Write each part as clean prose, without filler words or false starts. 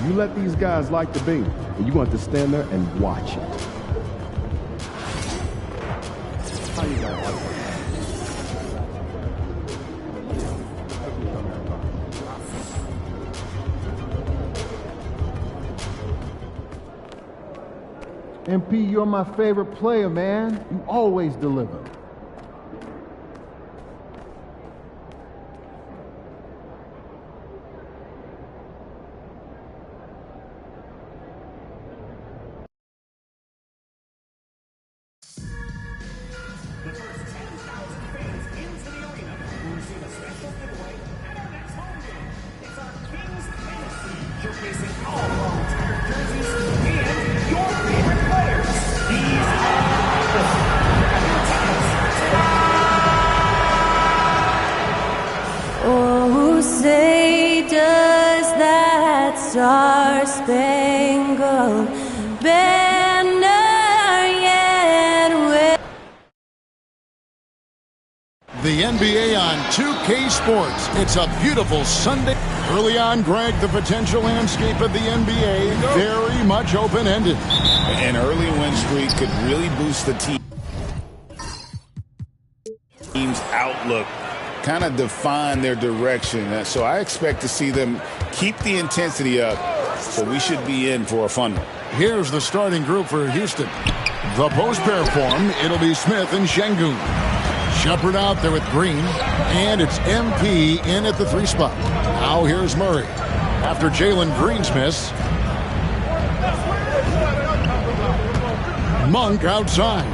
You let these guys like the beam, and you're going to have to stand there and watch it. How you guys like that? MP, you're my favorite player, man. You always deliver. The first 10,000 fans into the arena will receive a special giveaway at our next home game. It's our Kings Tennessee, showcasing all of our retired jerseys and your favorite players. These are Oh, say does that star-spangled banner yet wave? The NBA on 2K Sports. It's a beautiful Sunday. Early on, Greg, the potential landscape of the NBA very much open-ended. An early win streak could really boost the team's outlook, kind of define their direction. So I expect to see them keep the intensity up, so we should be in for a fun one. Here's the starting group for Houston. The post pair form, it'll be Smith and Şengün. Shepherd out there with Green, and it's MP in at the 3 spot. Now here's Murray. After Jalen Green's miss, Monk outside.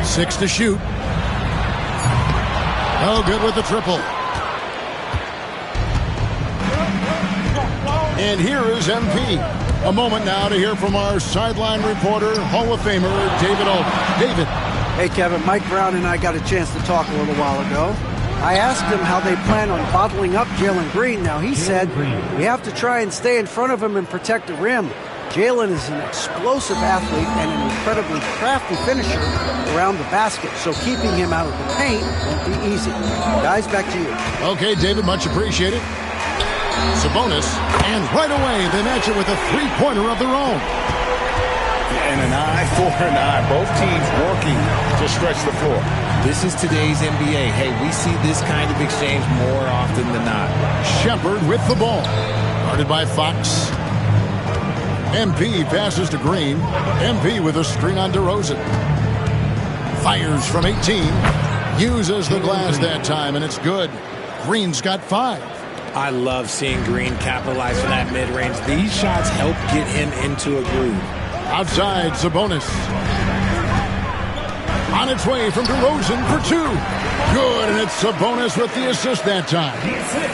6 to shoot. No good with the triple. And here is MP. A moment now to hear from our sideline reporter, Hall of Famer David Aldridge. David. Hey, Kevin, Mike Brown and I got a chance to talk a little while ago. I asked him how they plan on bottling up Jalen Green. Now, he said we have to try and stay in front of him and protect the rim. Jalen is an explosive athlete and an incredibly crafty finisher around the basket, so keeping him out of the paint won't be easy. Guys, back to you. Okay, David, much appreciated. Sabonis, and right away they match it with a three-pointer of their own. And an eye for an eye. Both teams working to stretch the floor. This is today's NBA. Hey, we see this kind of exchange more often than not. Shepherd with the ball. Guarded by Fox. MP passes to Green. MP with a screen on DeRozan. Fires from 18. Uses the glass that time, and it's good. Green's got 5. I love seeing Green capitalize on that mid-range. These shots help get him into a groove. Outside, Sabonis. On its way from DeRozan for 2. Good, and it's Sabonis with the assist that time.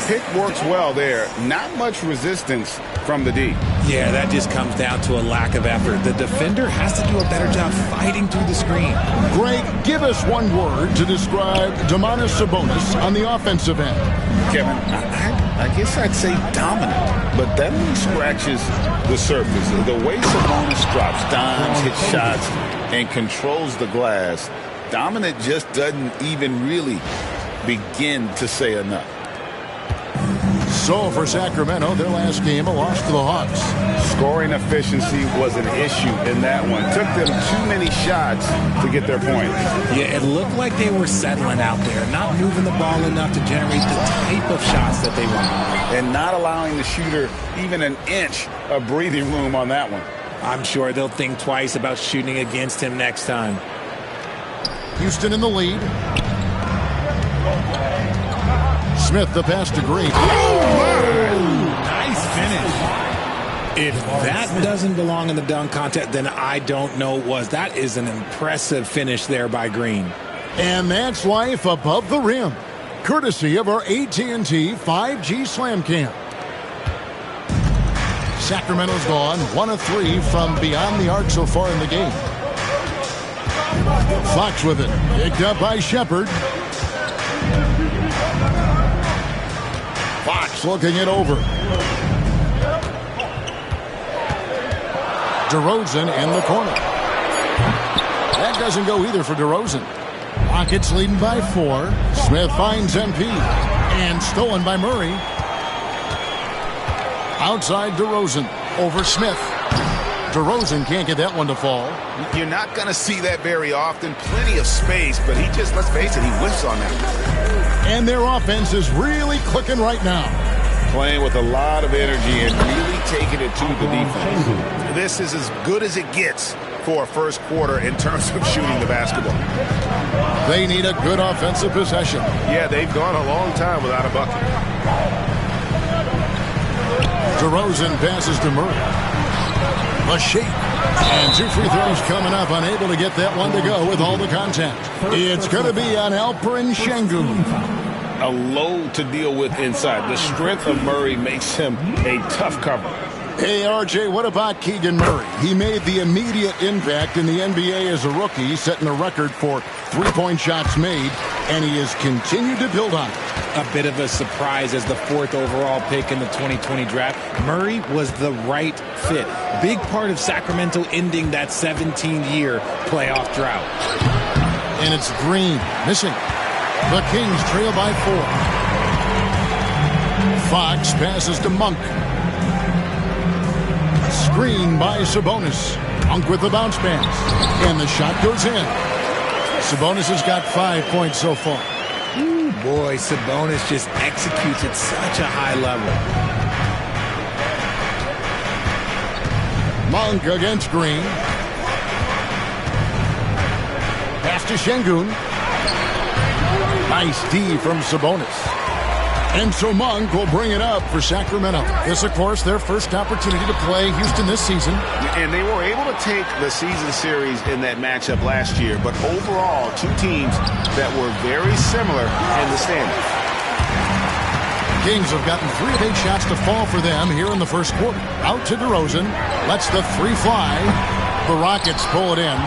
Pick works well there. Not much resistance from the D. Yeah, that just comes down to a lack of effort. The defender has to do a better job fighting through the screen. Greg, give us one word to describe Domantas Sabonis on the offensive end. Kevin, I guess I'd say dominant, but that only scratches the surface. The way Sabonis drops dimes, hits shots, and controls the glass, dominant just doesn't even really begin to say enough. So for Sacramento, their last game, a loss to the Hawks. Scoring efficiency was an issue in that one. Took them too many shots to get their points. Yeah, it looked like they were settling out there, not moving the ball enough to generate the type of shots that they want. And not allowing the shooter even an inch of breathing room on that one. I'm sure they'll think twice about shooting against him next time. Houston in the lead. Smith the pass to Green. Nice finish. If that doesn't belong in the dunk contest, then I don't know what was. That is an impressive finish there by Green. And that's life above the rim, courtesy of our AT&T 5G Slam Cam. Sacramento's gone 1 of 3 from beyond the arc so far in the game. Fox with it, picked up by Shepherd. Fox looking it over. DeRozan in the corner. That doesn't go either for DeRozan. Rockets leading by 4. Smith finds MP. And stolen by Murray. Outside DeRozan. Over Smith. DeRozan can't get that one to fall. You're not going to see that very often. Plenty of space, but he just, let's face it, he whiffs on that. And their offense is really clicking right now. Playing with a lot of energy and really taking it to the defense. This is as good as it gets for a first quarter in terms of shooting the basketball. They need a good offensive possession. Yeah, they've gone a long time without a bucket. DeRozan passes to Murray. A shake. And 2 free throws coming up. Unable to get that one to go with all the contact. It's going to be on Alperen Şengün. A load to deal with inside. The strength of Murray makes him a tough cover. Hey, RJ, what about Keegan Murray? He made the immediate impact in the NBA as a rookie, setting a record for three-point shots made, and he has continued to build on it. A bit of a surprise as the 4th overall pick in the 2020 draft. Murray was the right fit. Big part of Sacramento ending that 17-year playoff drought. And it's Green missing. The Kings trail by 4. Fox passes to Monk. Screen by Sabonis. Monk with the bounce pass. And the shot goes in. Sabonis has got 5 points so far. Ooh, boy, Sabonis just executes at such a high level. Monk against Green. Pass to Şengün. Nice D from Sabonis. And so Monk will bring it up for Sacramento. This, of course, their first opportunity to play Houston this season. And they were able to take the season series in that matchup last year. But overall, two teams that were very similar in the standings. Kings have gotten 3 of 8 shots to fall for them here in the first quarter. Out to DeRozan. Lets the 3 fly. The Rockets pull it in.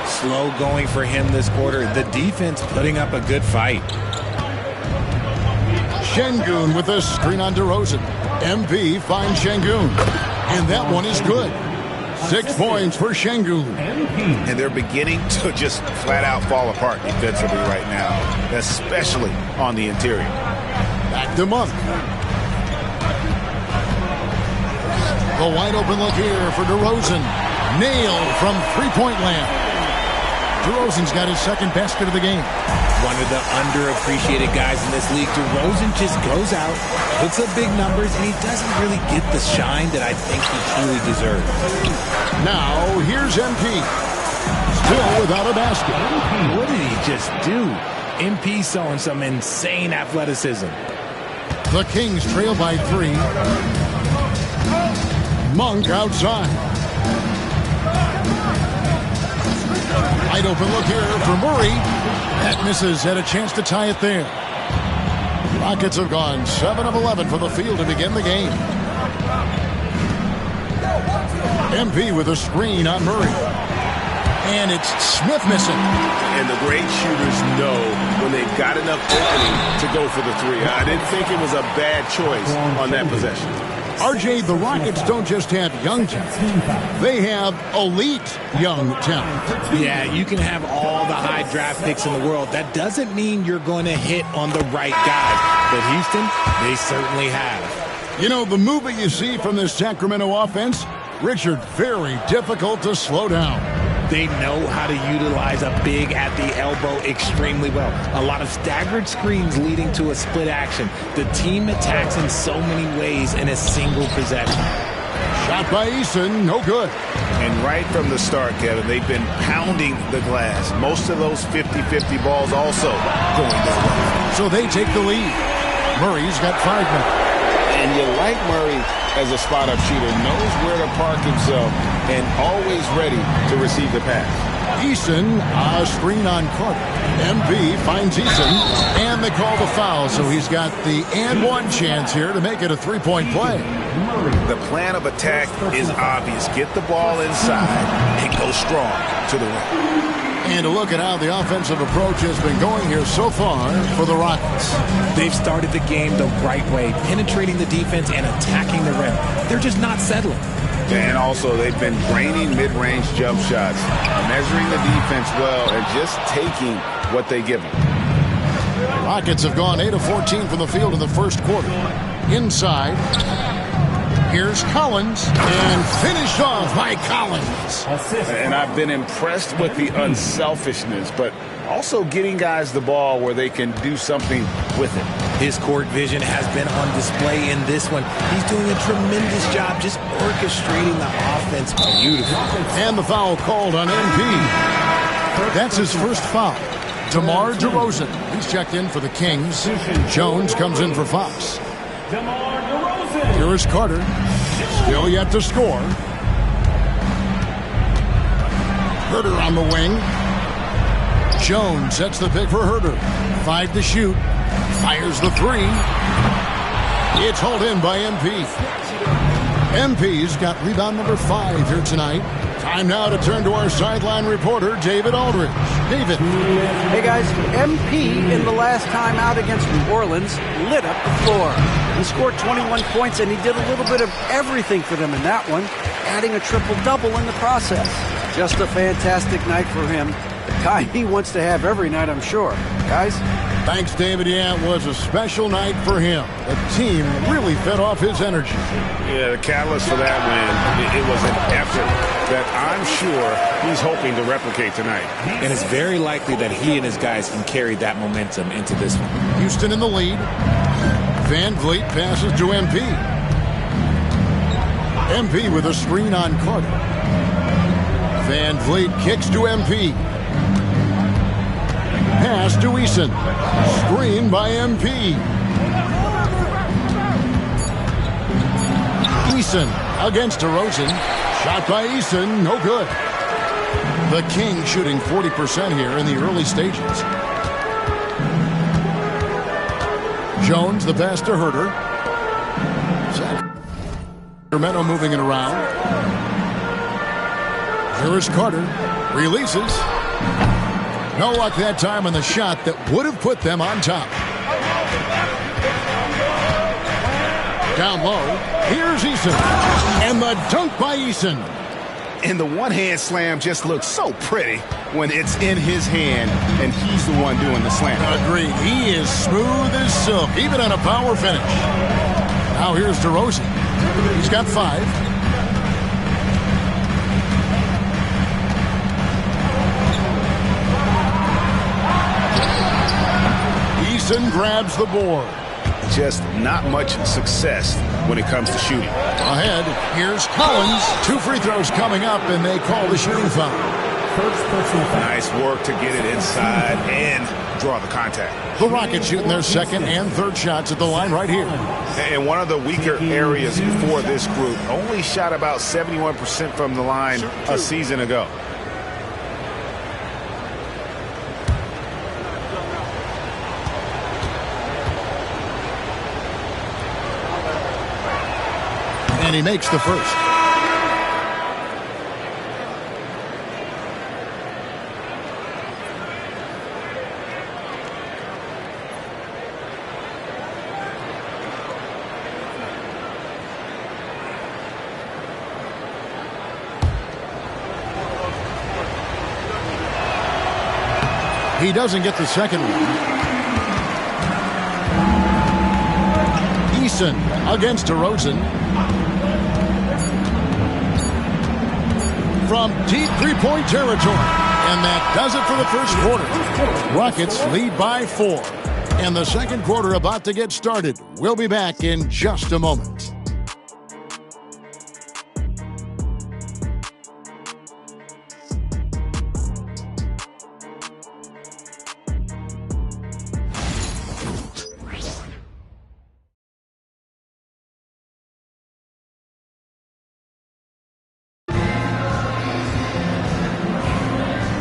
Slow going for him this quarter. The defense putting up a good fight. Şengün with a screen on DeRozan. MP finds Şengün. And that one is good. 6 points for Şengün. And they're beginning to just flat out fall apart defensively right now, especially on the interior. Back to Monk. The wide open look here for DeRozan. Nailed from three-point land. DeRozan's got his second basket of the game. One of the underappreciated guys in this league. DeRozan just goes out, puts up big numbers, and he doesn't really get the shine that I think he truly deserves. Now, here's MP. Still without a basket. What did he just do? MP showing some insane athleticism. The Kings trail by 3. Monk outside. Wide open look here for Murray. That misses. Had a chance to tie it there. Rockets have gone 7 of 11 from the field to begin the game. MP with a screen on Murray. And it's Smith missing. And the great shooters know when they've got enough opening to go for the 3. I didn't think it was a bad choice on that possession. RJ, the Rockets don't just have young talent. They have elite young talent. Yeah, you can have all the high draft picks in the world. That doesn't mean you're going to hit on the right guys. But Houston, they certainly have. You know, the movement you see from this Sacramento offense, Richard, very difficult to slow down. They know how to utilize a big at the elbow extremely well. A lot of staggered screens leading to a split action. The team attacks in so many ways in a single possession. Shot by Eason, no good. And right from the start, Kevin, they've been pounding the glass. Most of those 50-50 balls also going their way. So they take the lead. Murray's got 5 now. And you like Murray as a spot-up shooter, knows where to park himself, and always ready to receive the pass. Eason, a screen on Carter. MP finds Eason, and they call the foul, so he's got the and one chance here to make it a 3-point play. The plan of attack is obvious. Get the ball inside and go strong to the rim. And to look at how the offensive approach has been going here so far for the Rockets. They've started the game the right way, penetrating the defense and attacking the rim. They're just not settling. And also, they've been draining mid-range jump shots, measuring the defense well, and just taking what they give them. Rockets have gone 8 of 14 from the field in the first quarter. Inside. Here's Collins, and finished off by Collins. And I've been impressed with the unselfishness, but also getting guys the ball where they can do something with it. His court vision has been on display in this one. He's doing a tremendous job just orchestrating the offense beautifully. And the foul called on MP. That's his first foul. DeMar DeRozan. He's checked in for the Kings. Jones comes in for Fox. Here is Carter. Still yet to score. Herter on the wing. Jones sets the pick for Herter. 5 to shoot. Fires the 3. It's hauled in by MP. MP's got rebound number 5 here tonight. Time now to turn to our sideline reporter, David Aldridge. David. Hey, guys. MP, in the last time out against New Orleans, lit up the floor. He scored 21 points, and he did a little bit of everything for them in that one, adding a triple-double in the process. Just a fantastic night for him. The kind he wants to have every night, I'm sure. Guys? Thanks, David. Yeah, it was a special night for him. The team really fed off his energy. Yeah, the catalyst for that win, it was an effort that I'm sure he's hoping to replicate tonight. And it's very likely that he and his guys can carry that momentum into this one. Houston in the lead. Van Vliet passes to MP. MP with a screen on Carter. Van Vliet kicks to MP. Pass to Eason. Screen by MP. Eason against DeRozan. Shot by Eason. No good. The Kings shooting 40% here in the early stages. Jones, the pass to Herter. Sacramento moving it around. Here is Carter. Releases. No luck that time on the shot that would have put them on top. Down low. Here's Eason. And the dunk by Eason. And the one-hand slam just looks so pretty when it's in his hand and he's the one doing the slam. Agreed. He is smooth as silk, even on a power finish. Now here's DeRozan. He's got 5. Eason grabs the board. Just not much success when it comes to shooting. Ahead, here's Collins. 2 free throws coming up, and they call the shooting foul. Nice work to get it inside and draw the contact. The Rockets shooting their second and third shots at the line right here. And one of the weaker areas for this group, only shot about 71% from the line a season ago. And he makes the first. He doesn't get the second one. Eason against DeRozan. From deep three-point territory. And that does it for the first quarter. Rockets lead by 4. And the second quarter about to get started. We'll be back in just a moment.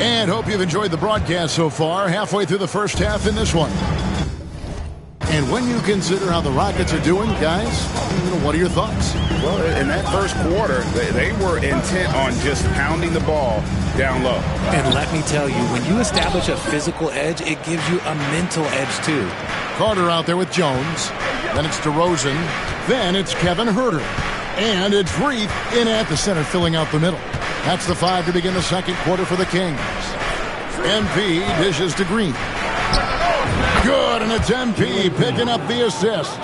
And hope you've enjoyed the broadcast so far, halfway through the first half in this one. And when you consider how the Rockets are doing, guys, what are your thoughts? Well, in that first quarter, they were intent on just pounding the ball down low. And let me tell you, when you establish a physical edge, it gives you a mental edge too. Carter out there with Jones. Then it's DeRozan. Then it's Kevin Herter. And it's Reed in at the center, filling out the middle. That's the 5 to begin the second quarter for the Kings. MP dishes to Green. Good, and it's MP picking up the assist.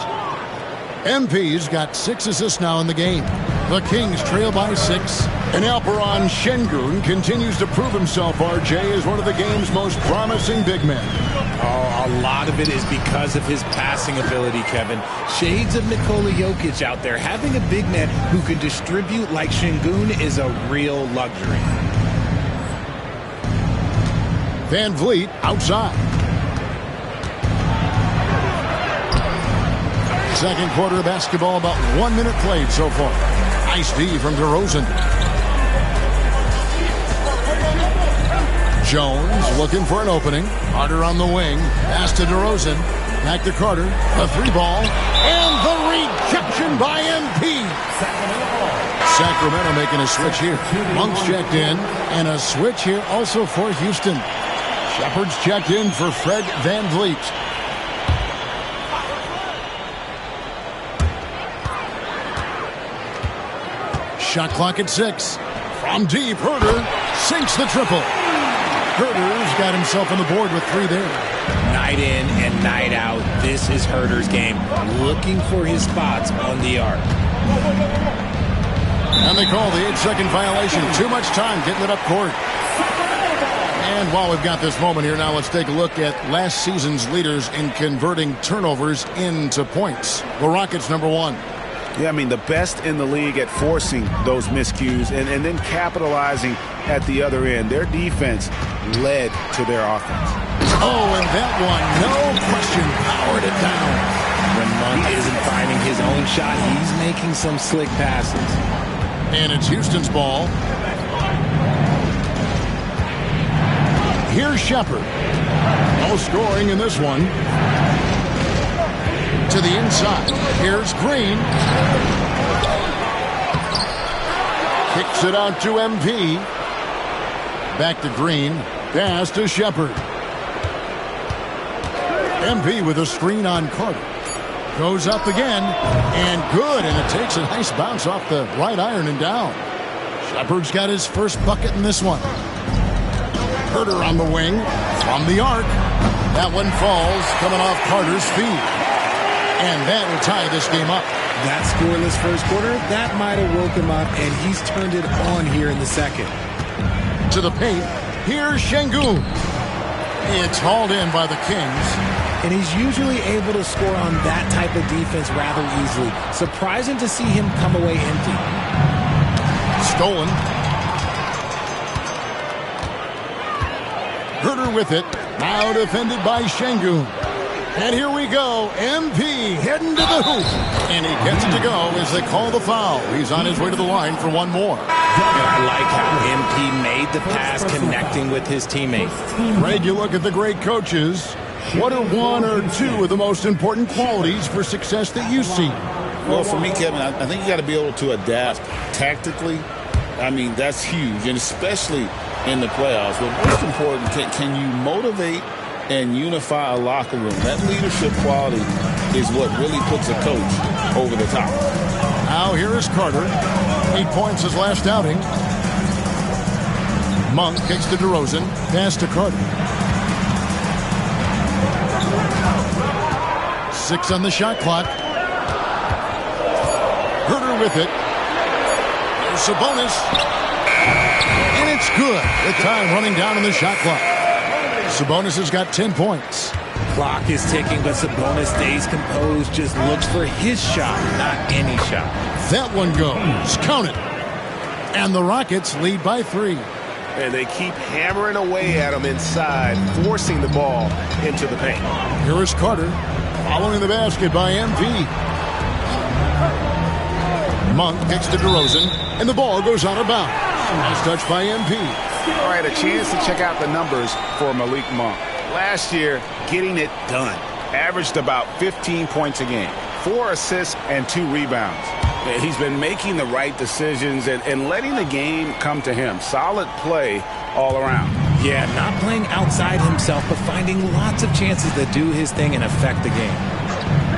MP's got 6 assists now in the game. The Kings trail by 6. And Alperen Şengün continues to prove himself, RJ, as one of the game's most promising big men. Oh, a lot of it is because of his passing ability, Kevin. Shades of Nikola Jokic out there. Having a big man who can distribute like Şengün is a real luxury. Van Vliet outside. Second quarter of basketball, about 1 minute played so far. Nice D from DeRozan. Jones looking for an opening. Carter on the wing. Pass to DeRozan. Back to Carter. A 3-ball. And the rejection by MP. Sacramento making a switch here. Monk's checked in. And a switch here also for Houston. Shepard's checked in for Fred Van Vliet. Shot clock at 6. From deep, Herter sinks the triple. Herter's got himself on the board with 3 there. Night in and night out, this is Herter's game. Looking for his spots on the arc. And they call the 8-second violation. Too much time getting it up court. And while we've got this moment here now, let's take a look at last season's leaders in converting turnovers into points. The Rockets, number 1. Yeah, I mean, the best in the league at forcing those miscues and then capitalizing at the other end. Their defense led to their offense. Oh, and that one, no question, powered it down. When Monk isn't finding his own shot, he's making some slick passes. And it's Houston's ball. Here's Shepard. No scoring in this one. To the inside. Here's Green. Kicks it out to MP. Back to Green. Pass to Shepard. MP with a screen on Carter. Goes up again. And good. And it takes a nice bounce off the right iron and down. Shepard's got his first bucket in this one. Herter on the wing. From the arc. That one falls. Coming off Carter's feet. And that will tie this game up. That scoreless first quarter, that might have woke him up, and he's turned it on here in the second. To the paint. Here's Şengün. It's hauled in by the Kings. And he's usually able to score on that type of defense rather easily. Surprising to see him come away empty. Stolen. Herter with it. Now defended by Şengün. And here we go. MP heading to the hoop. And he gets it to go as they call the foul. He's on his way to the line for one more. And I like how MP made the pass connecting with his teammate. Greg, you look at the great coaches. What are 1 or 2 of the most important qualities for success that you see? Well, for me, Kevin, I think you got to be able to adapt tactically. I mean, that's huge, and especially in the playoffs. But most important, can you motivate and unify a locker room? That leadership quality is what really puts a coach over the top. Now here is Carter. 8 points his last outing. Monk kicks to DeRozan. Pass to Carter. 6 on the shot clock. Herter with it. There's Sabonis. And it's good. The time running down on the shot clock. Sabonis has got 10 points. Clock is ticking, but Sabonis stays composed, just looks for his shot, not any shot. That one goes. Count it. And the Rockets lead by 3. And they keep hammering away at him inside, forcing the ball into the paint. Here is Carter, following the basket by MP. Monk kicks to DeRozan, and the ball goes out of bounds. Nice touch by MP. All right, a chance to check out the numbers for Malik Monk. Last year, getting it done. Averaged about 15 points a game, 4 assists and 2 rebounds. He's been making the right decisions and letting the game come to him. Solid play all around. Yeah, not playing outside himself, but finding lots of chances to do his thing and affect the game.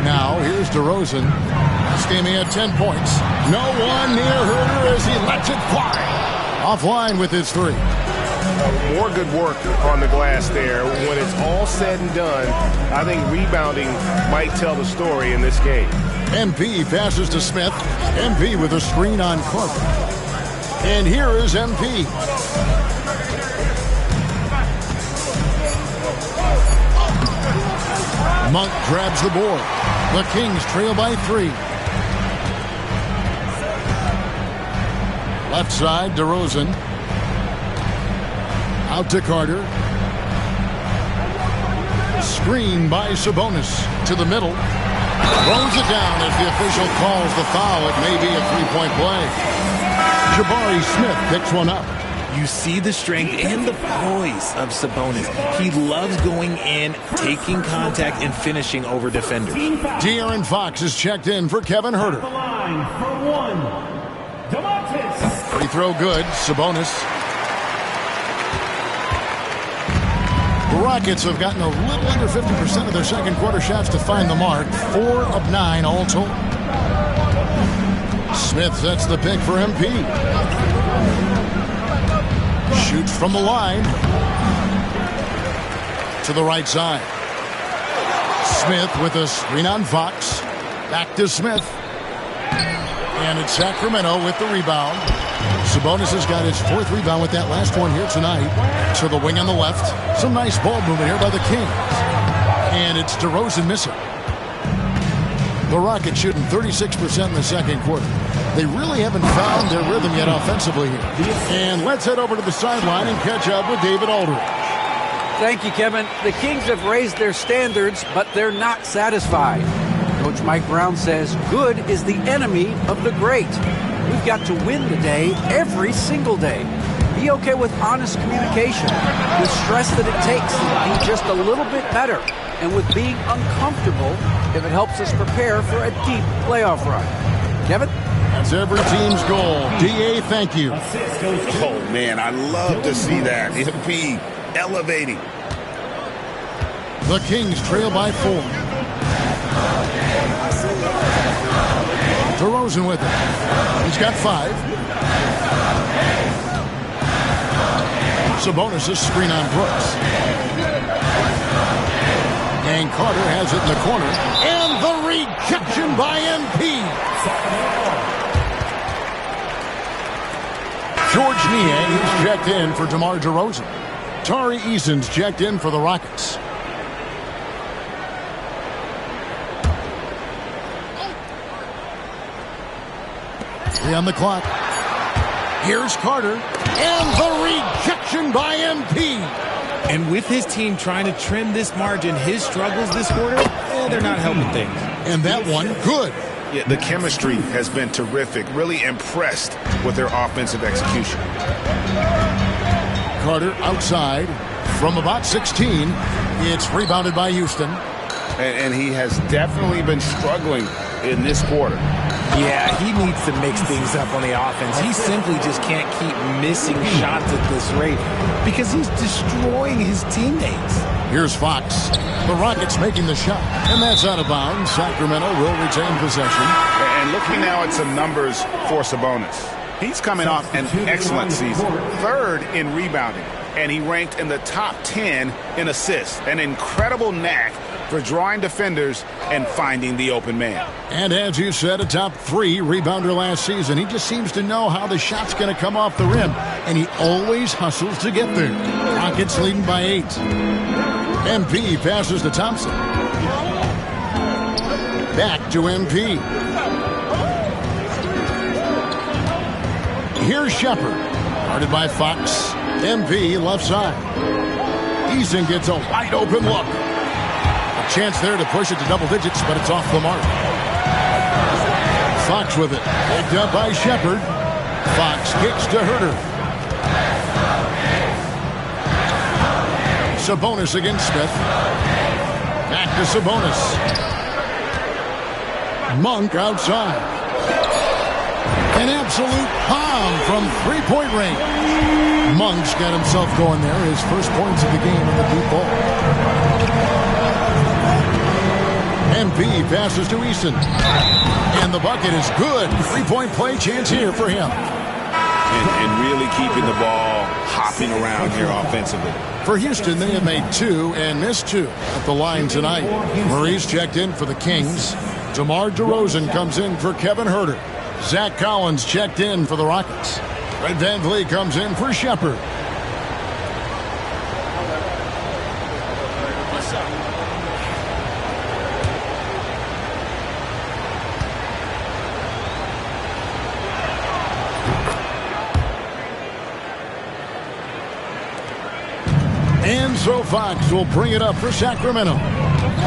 Now, here's DeRozan. Last game he had 10 points. No one near Herter as he lets it fly. Offline with his 3. More good work on the glass there. When it's all said and done, I think rebounding might tell the story in this game. MP passes to Smith. MP with a screen on Carter. And here is MP. Monk grabs the board. The Kings trail by 3. Left side, DeRozan. Out to Carter. Screen by Sabonis to the middle. Throws it down as the official calls the foul. It may be a three-point play. Jabari Smith picks one up. You see the strength and the poise of Sabonis. He loves going in, taking contact, and finishing over defenders. De'Aaron Fox is checked in for Kevin Huerter. Free throw good. Sabonis. The Rockets have gotten a little under 50% of their second quarter shots to find the mark. 4 of 9 all told. Smith sets the pick for MP. Shoots from the line. To the right side. Smith with a screen on Fox. Back to Smith. And it's Sacramento with the rebound. Sabonis has got his 4th rebound with that last one here tonight. To the wing on the left. Some nice ball movement here by the Kings. And it's DeRozan missing. The Rockets shooting 36% in the second quarter. They really haven't found their rhythm yet offensively here. And let's head over to the sideline and catch up with David Aldridge. Thank you, Kevin. The Kings have raised their standards, but they're not satisfied. Coach Mike Brown says good is the enemy of the great. We've got to win the day every single day. Be okay with honest communication, the stress that it takes to be just a little bit better, and with being uncomfortable if it helps us prepare for a deep playoff run. Kevin? That's every team's goal. D.A., thank you. Oh, man, I love to see that. MP elevating. The Kings trail by 4. DeRozan with it. He's got 5. Sabonis' screen on Brooks. And Carter has it in the corner. And the rejection by MP. George Niang is checked in for DeMar DeRozan. Tari Eason's checked in for the Rockets. Three on the clock. Here's Carter. And the rejection by MP. And with his team trying to trim this margin, his struggles this quarter, they're not helping things. And that one, good. Yeah, the chemistry has been terrific. Really impressed with their offensive execution. Carter outside from about 16. It's rebounded by Houston. And he has definitely been struggling in this quarter. Yeah, he needs to mix things up on the offense. He simply just can't keep missing shots at this rate because he's destroying his teammates. Here's Fox. The Rockets making the shot. And that's out of bounds. Sacramento will retain possession. And looking now at some numbers for Sabonis. He's coming off an excellent season. 3rd in rebounding. And he ranked in the top 10 in assists. An incredible knack for drawing defenders and finding the open man. And as you said, a top 3 rebounder last season. He just seems to know how the shot's going to come off the rim. And he always hustles to get there. Rockets leading by 8. MP passes to Thompson. Back to MP. Here's Shepard. Guarded by Fox. MP left side. Eason gets a wide open look. A chance there to push it to double digits, but it's off the mark. Fox with it. Picked up by Shepard. Fox kicks to Huerter. Sabonis against Smith. Back to Sabonis. Monk outside. An absolute bomb from three-point range. Monk's got himself going there. His first points of the game on the deep ball. MP passes to Easton. And the bucket is good. Three-point play chance here for him. And really keeping the ball hopping around here offensively. For Houston, they have made 2 and missed 2 at the line tonight. Murray's checked in for the Kings. DeMar DeRozan comes in for Kevin Huerter. Zach Collins checked in for the Rockets. Fred VanVleet comes in for Shepard. And so Fox will bring it up for Sacramento.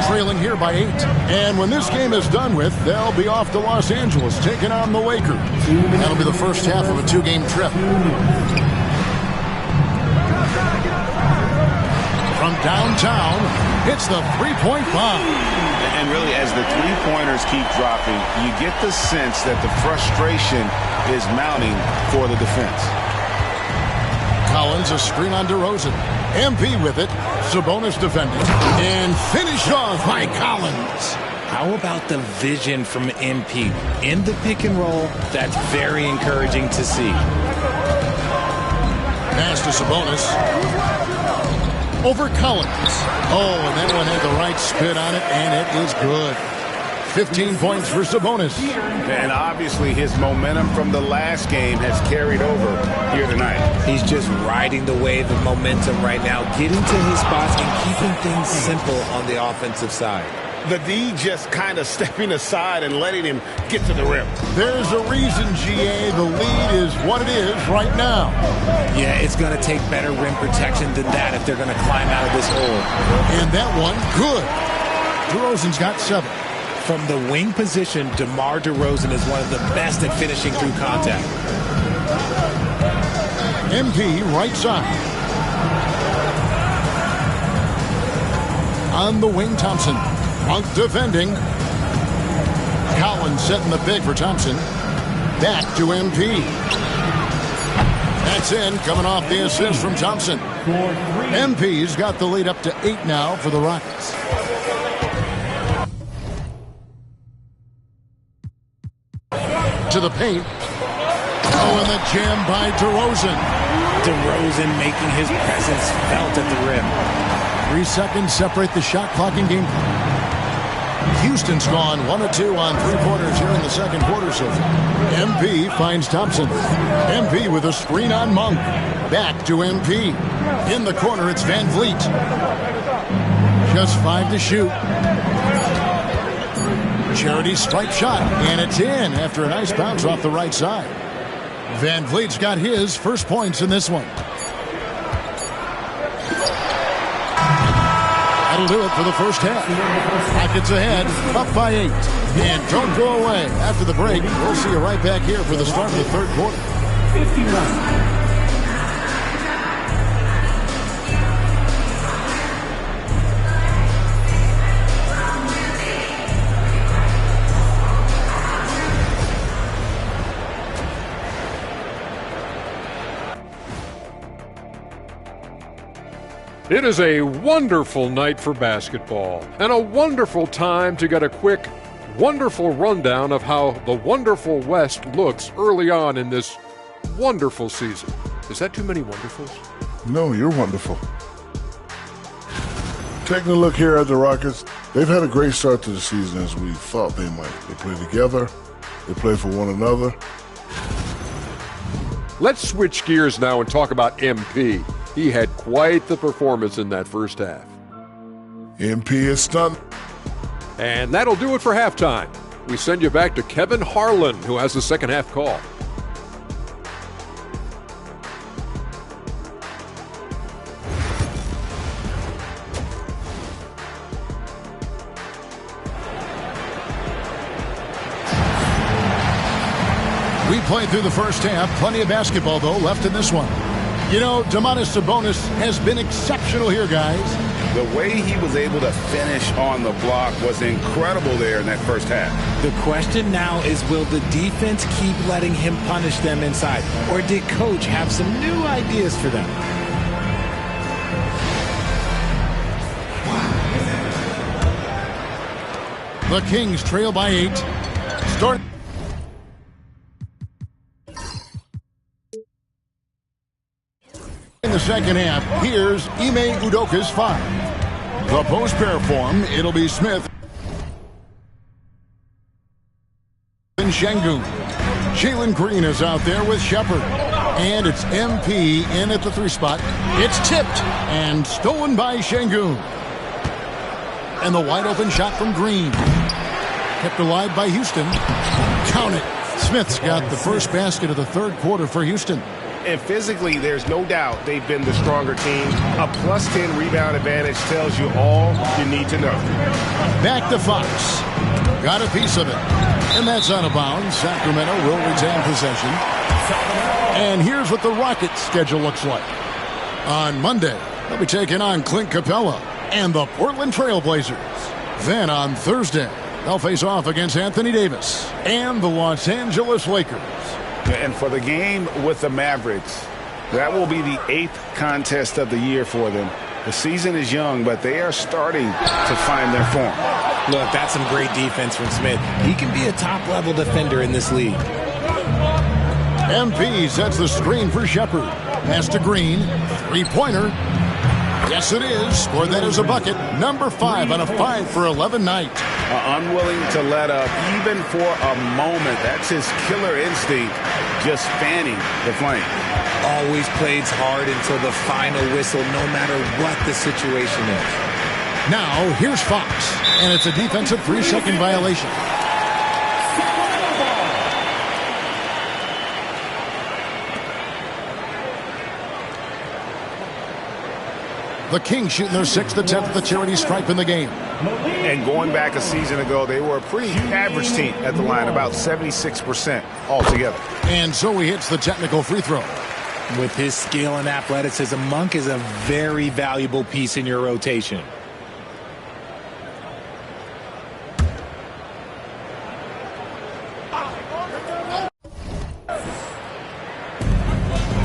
Trailing here by 8. And when this game is done with, they'll be off to Los Angeles, taking on the Lakers. That'll be the first half of a 2-game trip. From downtown, it's the three-point bomb. And really, as the three-pointers keep dropping, you get the sense that the frustration is mounting for the defense. Collins, a screen on DeRozan. MP with it. Sabonis defending. And finished off by Collins. How about the vision from MP? In the pick and roll, that's very encouraging to see. Pass to Sabonis. Over Collins. Oh, and that one had the right spin on it, and it is good. 15 points for Sabonis. And obviously his momentum from the last game has carried over here tonight. He's just riding the wave of momentum right now, getting to his spots and keeping things simple on the offensive side. The D just kind of stepping aside and letting him get to the rim. There's a reason, GA, the lead is what it is right now. Yeah, it's going to take better rim protection than that if they're going to climb out of this hole. And that one, good. DeRozan's got 7. From the wing position, DeMar DeRozan is one of the best at finishing through contact. MP right side. On the wing, Thompson. Monk defending. Collins setting the pick for Thompson. Back to MP. That's in, coming off the assist from Thompson. MP's got the lead up to 8 now for the Rockets. To the paint. Oh, and the jam by DeRozan. DeRozan making his presence felt at the rim. 3 seconds separate the shot clock and game clock. Houston's gone 1 of 2 on 3 quarters here in the second quarter so far. MP finds Thompson. MP with a screen on Monk. Back to MP. In the corner, it's VanVleet. Just 5 to shoot. Charity stripe shot, and it's in after a nice bounce off the right side. VanVleet's got his first points in this one. That'll do it for the first half. Rockets ahead, up by 8. And don't go away. After the break, we'll see you right back here for the start of the third quarter. 51. It is a wonderful night for basketball and a wonderful time to get a quick, wonderful rundown of how the wonderful West looks early on in this wonderful season. Is that too many wonderfuls? No, you're wonderful. Taking a look here at the Rockets, they've had a great start to the season as we thought they might. They play together, they play for one another. Let's switch gears now and talk about MP. He had quite the performance in that first half. MP is stunned. And that'll do it for halftime. We send you back to Kevin Harlan, who has the second half call. We played through the first half. Plenty of basketball, though, left in this one. You know, Domantas Sabonis has been exceptional here, guys. The way he was able to finish on the block was incredible there in that first half. The question now is, will the defense keep letting him punish them inside? Or did Coach have some new ideas for them? The Kings trail by 8. Start. In the second half, here's Ime Udoka's 5. The post pair form, it'll be Smith. and Şengün. Jalen Green is out there with Shepard. And it's MP in at the 3 spot. It's tipped and stolen by Şengün. And the wide open shot from Green. Kept alive by Houston. Count it. Smith's got the first basket of the 3rd quarter for Houston. And physically, there's no doubt they've been the stronger team. A +10 rebound advantage tells you all you need to know. Back to Fox. Got a piece of it. And that's out of bounds. Sacramento will retain possession. And here's what the Rockets' schedule looks like. On Monday, they'll be taking on Clint Capella and the Portland Trail Blazers. Then on Thursday, they'll face off against Anthony Davis and the Los Angeles Lakers. And for the game with the Mavericks, that will be the 8th contest of the year for them. The season is young, but they are starting to find their form. Look, that's some great defense from Smith. He can be a top-level defender in this league. MP sets the screen for Shepard. Pass to Green. 3-pointer. Yes, it is. Scored that as a bucket. Number 5 on a 5-for-11 night. Unwilling to let up even for a moment. That's his killer instinct, just fanning the flame. Always plays hard until the final whistle, no matter what the situation is. Now, here's Fox, and it's a defensive 3-second violation. The Kings shooting their 6th attempt at the charity stripe in the game. And going back a season ago, they were a pretty average team at the line, about 76% altogether. And so he hits the technical free throw. With his skill and athleticism, Monk is a very valuable piece in your rotation.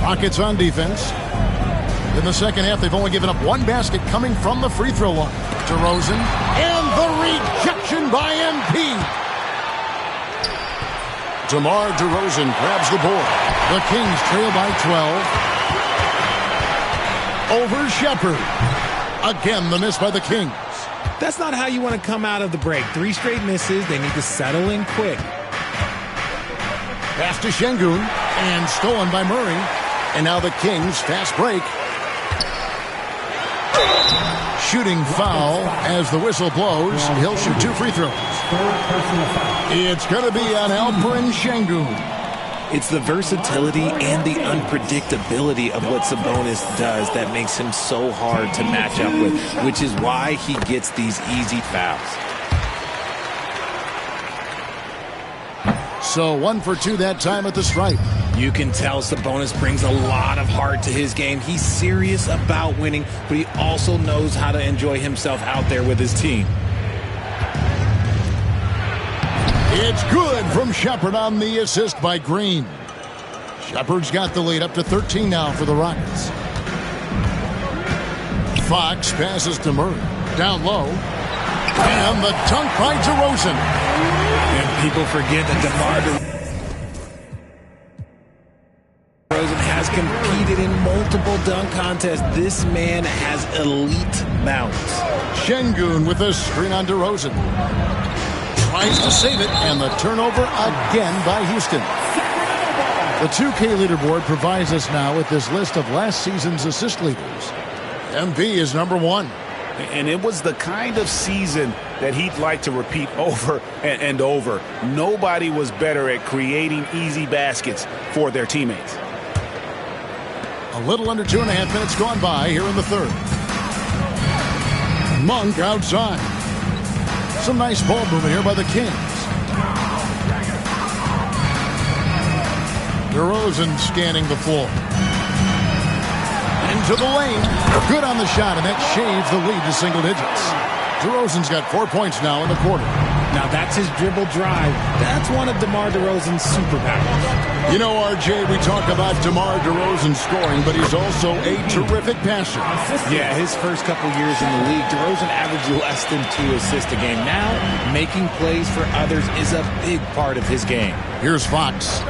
Rockets on defense. In the second half, they've only given up 1 basket coming from the free throw line. DeRozan, and the rejection by MP. DeMar DeRozan grabs the board. The Kings trail by 12. Over Shepard. Again, the miss by the Kings. That's not how you want to come out of the break. 3 straight misses. They need to settle in quick. Pass to Şengün, and stolen by Murray. And now the Kings fast break. Shooting foul as the whistle blows. He'll shoot 2 free throws. It's going to be on Alperen Şengün. It's the versatility and the unpredictability of what Sabonis does that makes him so hard to match up with, which is why he gets these easy fouls. So 1 for 2 that time at the stripe. You can tell Sabonis brings a lot of heart to his game. He's serious about winning, but he also knows how to enjoy himself out there with his team. It's good from Shepard on the assist by Green. Shepard's got the lead up to 13 now for the Rockets. Fox passes to Murray. Down low. And the dunk by DeRozan. And people forget that DeMar DeRozan has competed in multiple dunk contests. This man has elite bounce. Şengün with a screen on DeRozan. Tries to save it, and the turnover again by Houston. The 2K leaderboard provides us now with this list of last season's assist leaders. MP is number 1. And it was the kind of season that he'd like to repeat over and over. Nobody was better at creating easy baskets for their teammates. A little under 2.5 minutes gone by here in the 3rd. Monk outside. Some nice ball movement here by the Kings. DeRozan scanning the floor. Into the lane. Good on the shot, and that shaves the lead to single digits. DeRozan's got 4 points now in the quarter. Now that's his dribble drive. That's one of DeMar DeRozan's superpowers. You know, RJ, we talk about DeMar DeRozan scoring, but he's also a terrific passer. Yeah, his first couple years in the league, DeRozan averaged less than 2 assists a game. Now, making plays for others is a big part of his game. Here's Fox.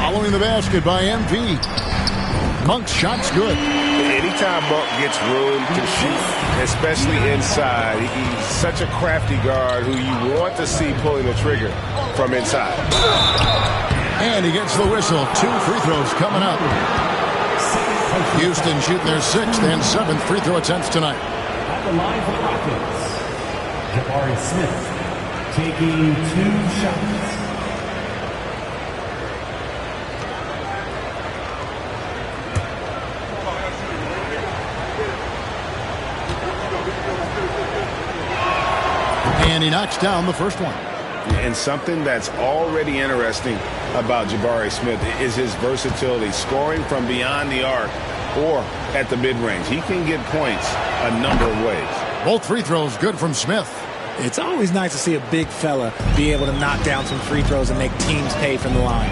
Following the basket by MP. Monk's shot's good. Anytime Monk gets room to shoot, especially inside, he's such a crafty guard who you want to see pulling the trigger from inside. And he gets the whistle. 2 free throws coming up. Houston shooting their 6th and 7th free throw attempts tonight. At the line for the Rockets, Jabari Smith taking 2 shots. And he knocks down the first one. And something that's already interesting about Jabari Smith is his versatility, scoring from beyond the arc or at the mid-range. He can get points a number of ways. Both free throws good from Smith. It's always nice to see a big fella be able to knock down some free throws and make teams pay from the line.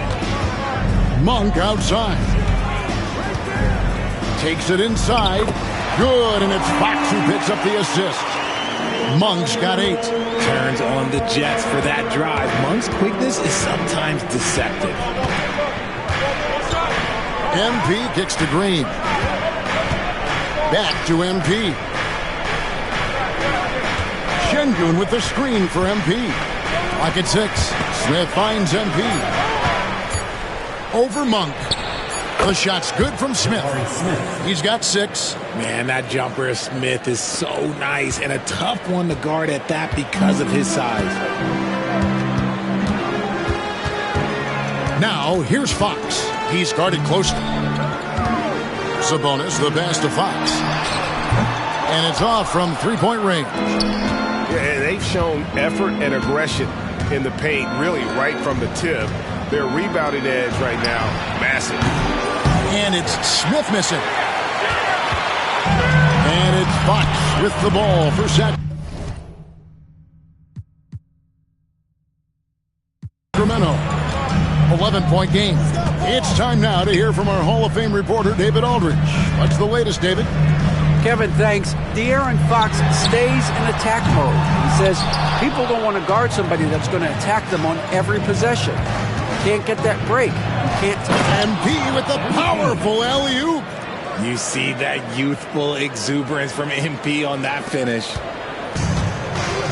Monk outside. Takes it inside. Good, and it's Fox who picks up the assist. Monk's got 8. Turns on the Jets for that drive. Monk's quickness is sometimes deceptive. MP kicks to Green. Back to MP. Şengün with the screen for MP. Clock at 6. Smith finds MP. Over Monk. The shot's good from Smith. He's got 6. Man, that jumper of Smith is so nice and a tough one to guard at that because of his size. Now, here's Fox. He's guarded closely. Sabonis, the pass to Fox. And it's off from three-point range. Yeah, they've shown effort and aggression in the paint, really right from the tip. Their rebounding edge right now, massive. And it's Smith missing. And it's Fox with the ball for Sacramento. 11-point game. It's time now to hear from our Hall of Fame reporter, David Aldridge. What's the latest, David? Kevin, thanks. De'Aaron Fox stays in attack mode. He says people don't want to guard somebody that's going to attack them on every possession. Can't get that break. Can't. MP with the powerful alley-oop. You see that youthful exuberance from MP on that finish.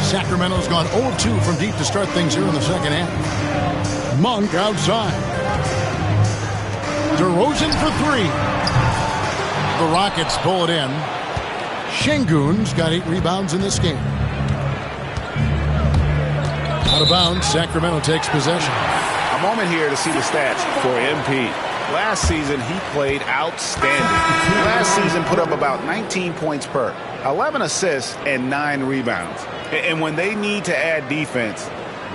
Sacramento's gone 0-2 from deep to start things here in the second half. Monk outside. DeRozan for 3. The Rockets pull it in. Şengün's got 8 rebounds in this game. Out of bounds, Sacramento takes possession. A moment here to see the stats for MP. Last season, he played outstanding. Last season put up about 19 points per, 11 assists, and 9 rebounds. And when they need to add defense,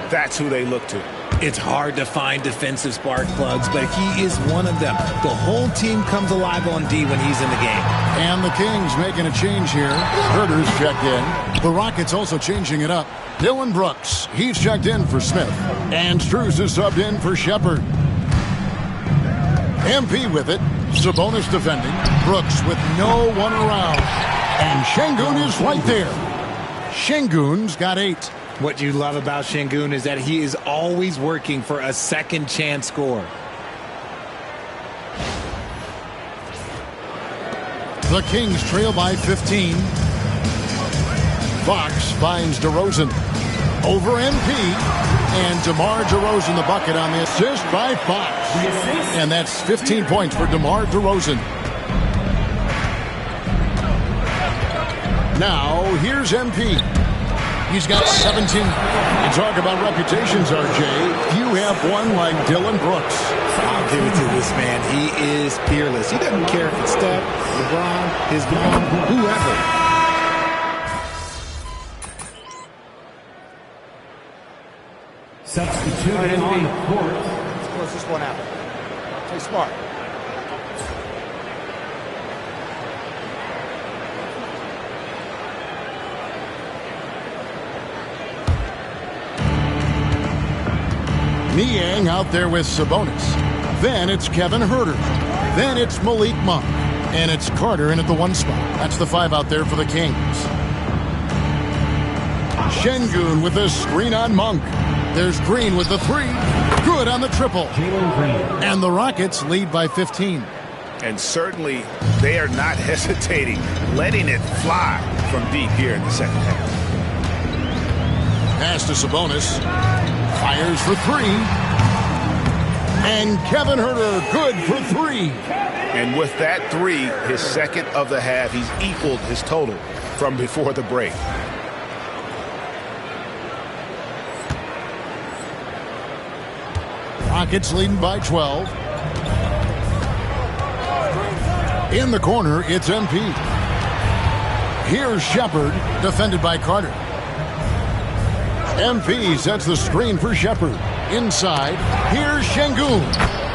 that's who they look to. It's hard to find defensive spark plugs, but he is one of them. The whole team comes alive on D when he's in the game. And the Kings making a change here. Huerter's checked in. The Rockets also changing it up. Dylan Brooks, he's checked in for Smith. And Strus is subbed in for Shepard. MP with it. Sabonis defending. Brooks with no one around. And Şengün is right there. Şengün's got 8. What you love about Şengün is that he is always working for a second chance score. The Kings trail by 15. Fox finds DeRozan over MP. And DeMar DeRozan the bucket on the assist by Fox. And that's 15 points for DeMar DeRozan. Now, here's MP. He's got 17. You talk about reputations, RJ. You have one like Dylan Brooks. I'll give it to this man. He is fearless. He doesn't care if it's Steph, LeBron, his mom, whoever. Substituting on the court. Close this one out. Play smart. Niang out there with Sabonis. Then it's Kevin Huerter. Then it's Malik Monk. And it's Carter in at the 1 spot. That's the 5 out there for the Kings. Şengün with the screen on Monk. There's Green with the 3. Good on the triple. And the Rockets lead by 15. And certainly they are not hesitating, letting it fly from deep here in the second half. Pass to Sabonis. Fires for three. And Kevin Huerter, good for three. And with that three, his second of the half, he's equaled his total from before the break. Rockets leading by 12. In the corner, it's MP. Here's Shepard, defended by Carter. MP sets the screen for Shepard. Inside, here's Şengün.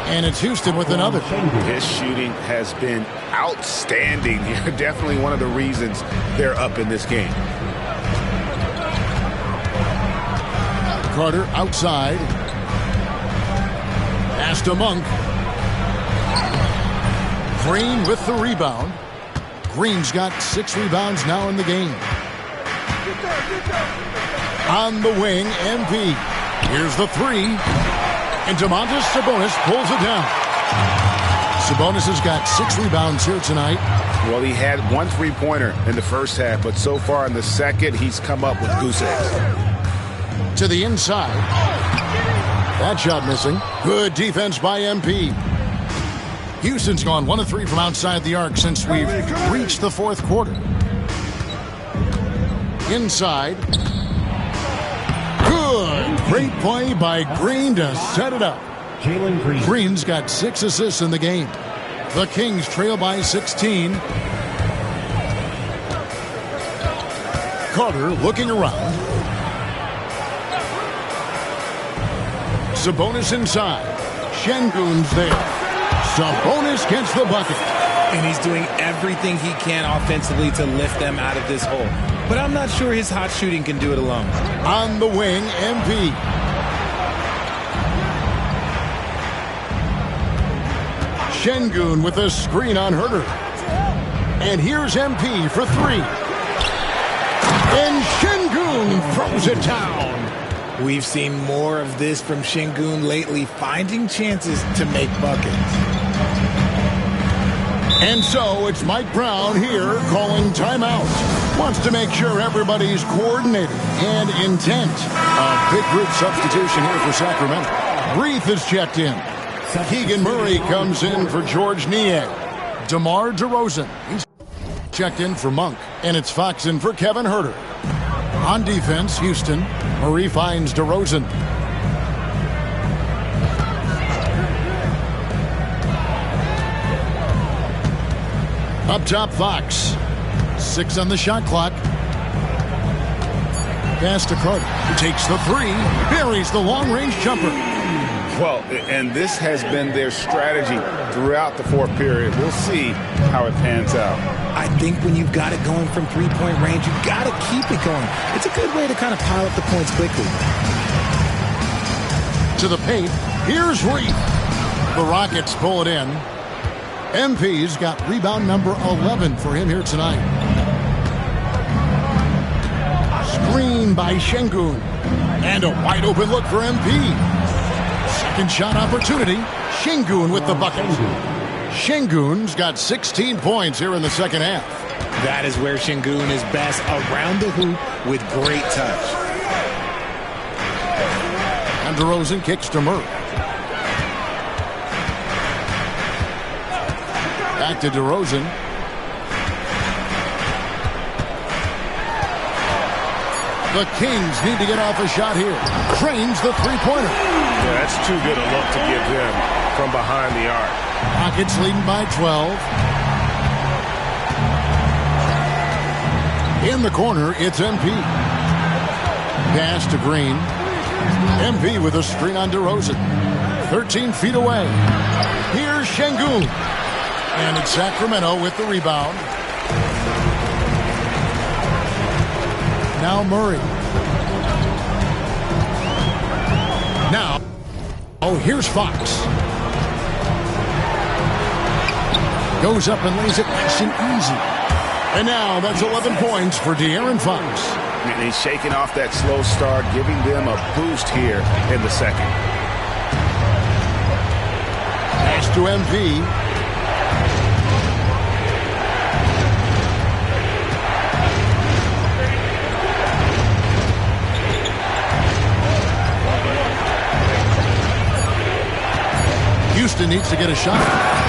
And it's Houston with another. His shooting has been outstanding. Definitely one of the reasons they're up in this game. Carter outside. Pass to Monk. Green with the rebound. Green's got 6 rebounds now in the game. On the wing, MP. Here's the three. And Domantas Sabonis pulls it down. Sabonis has got 6 rebounds here tonight. Well, he had 1 3-pointer in the first half, but so far in the second, he's come up with goose eggs. To the inside. That shot missing. Good defense by MP. Houston's gone 1 of 3 from outside the arc since we've reached the fourth quarter. Inside. Good. Great play by Green to set it up. Jalen Green. Green's got 6 assists in the game. The Kings trail by 16. Carter looking around. Sabonis inside. Şengün's there. Sabonis gets the bucket. And he's doing everything he can offensively to lift them out of this hole. But I'm not sure his hot shooting can do it alone. On the wing, MP. Şengün with a screen on Huerter. And here's MP for 3. And Şengün throws it down. We've seen more of this from Şengün lately, finding chances to make buckets. And so it's Mike Brown here calling timeout. Wants to make sure everybody's coordinated and intent. A big group substitution here for Sacramento. Reith is checked in. Keegan Murray comes in for George Niang. DeMar DeRozan, he's checked in for Monk. And it's Fox in for Kevin Huerter. On defense, Houston. Murray finds DeRozan. Up top, Fox. 6 on the shot clock. Pass to Carter, who takes the 3, buries the long-range jumper. Well, and this has been their strategy throughout the fourth period. We'll see how it pans out. I think when you've got it going from 3-point range, you've got to keep it going. It's a good way to kind of pile up the points quickly. To the paint, here's Reith. The Rockets pull it in. MP's got rebound number 11 for him here tonight. Screen by Şengün. And a wide open look for MP. Second shot opportunity. Şengün with the bucket. Şengün's got 16 points here in the second half. That is where Şengün is best, around the hoop with great touch. And DeRozan kicks to Murray. Back to DeRozan. The Kings need to get off a shot here. Trains the three-pointer. Yeah, that's too good a look to give them from behind the arc. Rockets leading by 12. In the corner, it's MP. Pass to Green. MP with a screen on DeRozan. 13 feet away. Here's Şengün. And it's Sacramento with the rebound. Now Murray. Now, here's Fox. Goes up and lays it nice and easy. And now that's 11 points for De'Aaron Fox. And he's shaking off that slow start, giving them a boost here in the second. Pass to MP. Houston needs to get a shot.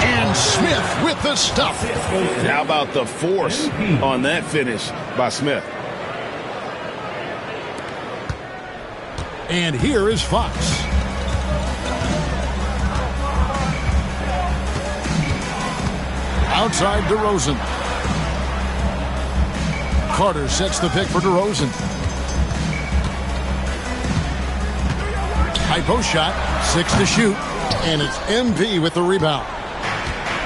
And Smith with the stuff. And how about the force on that finish by Smith? And here is Fox. Outside DeRozan. Carter sets the pick for DeRozan. High post shot, 6 to shoot, and it's MP with the rebound.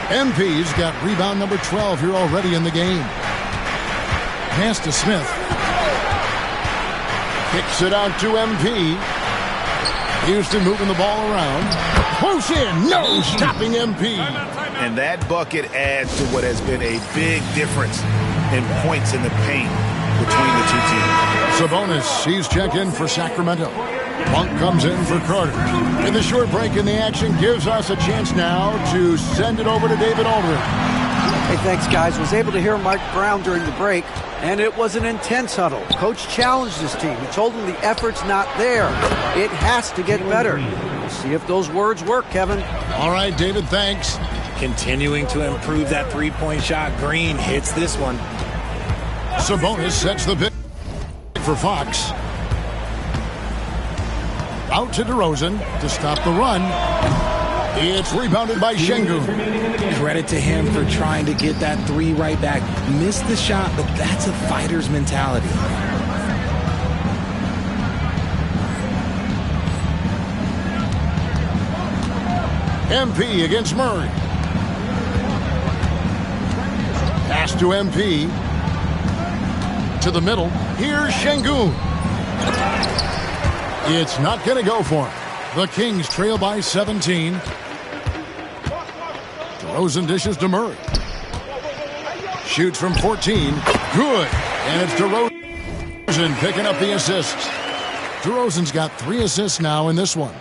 MP's got rebound number 12 here already in the game. Pass to Smith. Kicks it out to MP. Houston moving the ball around. Close in, no stopping MP. And that bucket adds to what has been a big difference in points in the paint between the two teams. Sabonis, he's checked in for Sacramento. Monk comes in for Carter. And the short break in the action gives us a chance now to send it over to David Aldridge. Hey, thanks, guys. Was able to hear Mike Brown during the break, and it was an intense huddle. Coach challenged his team. He told them the effort's not there. It has to get better. We'll see if those words work, Kevin. All right, David, thanks. Continuing to improve that three-point shot. Green hits this one. Sabonis sets the pick for Fox. Out to DeRozan to stop the run. It's rebounded by Şengün. Credit to him for trying to get that three right back. Missed the shot, but that's a fighter's mentality. MP against Murray. Pass to MP. To the middle. Here's Şengün. It's not going to go for him. The Kings trail by 17. DeRozan dishes to Murray. Shoots from 14. Good. And it's DeRozan picking up the assist. DeRozan's got 3 assists now in this one.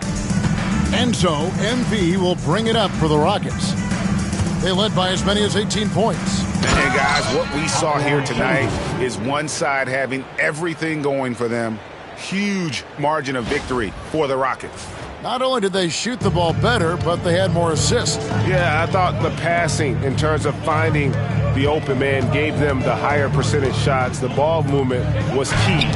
And so MP will bring it up for the Rockets. They led by as many as 18 points. And guys, what we saw here tonight is one side having everything going for them. Huge margin of victory for the Rockets. Not only did they shoot the ball better, but they had more assists. Yeah, I thought the passing in terms of finding the open man gave them the higher percentage shots. The ball movement was key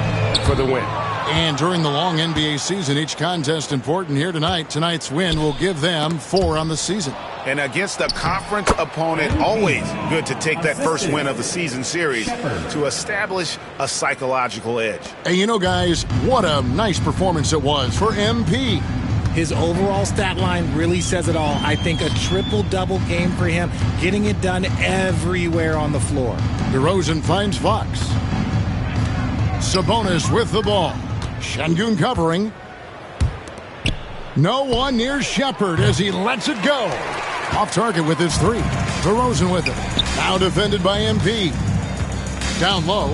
for the win. And during the long NBA season, each contest important here tonight. Tonight's win will give them 4 on the season. And against a conference opponent, always good to take that first win of the season series to establish a psychological edge. And you know, guys, what a nice performance it was for MP. His overall stat line really says it all. I think a triple-double game for him, getting it done everywhere on the floor. DeRozan finds Fox. Sabonis with the ball. Şengün covering. No one near Shepherd as he lets it go. Off target with his 3. DeRozan with it. Now defended by MP. Down low.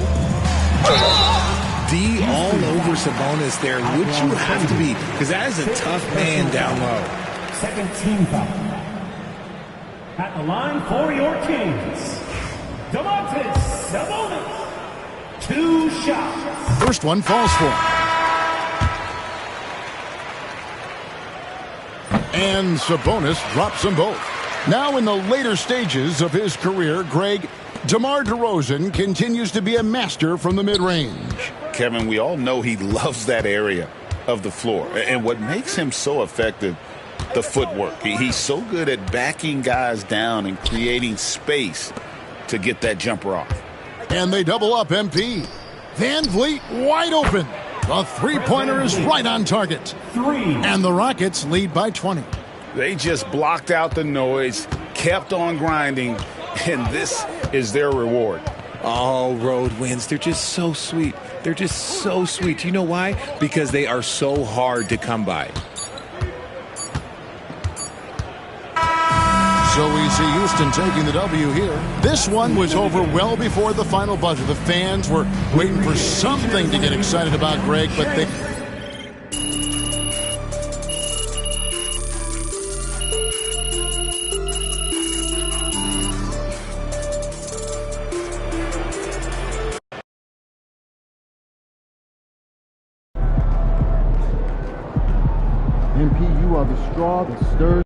D all over Sabonis there, which you have to be, because that is a tough man down low. Second team foul. At the line for your Kings, Domantas Sabonis. 2 shots. First one falls for him. And Sabonis drops them both. Now in the later stages of his career, Greg, DeMar DeRozan continues to be a master from the mid-range. Kevin, we all know he loves that area of the floor. And what makes him so effective, the footwork. He's so good at backing guys down and creating space to get that jumper off. And they double up MP. Van Vliet wide open. The three-pointer is right on target. 3. And the Rockets lead by 20. They just blocked out the noise, kept on grinding, and this is their reward. Oh, road wins. They're just so sweet. They're just so sweet. You know why? Because they are so hard to come by. So we see Houston taking the W here. This one was over well before the final buzzer. The fans were waiting for something to get excited about, Greg, but they... MP, you are the straw that stirs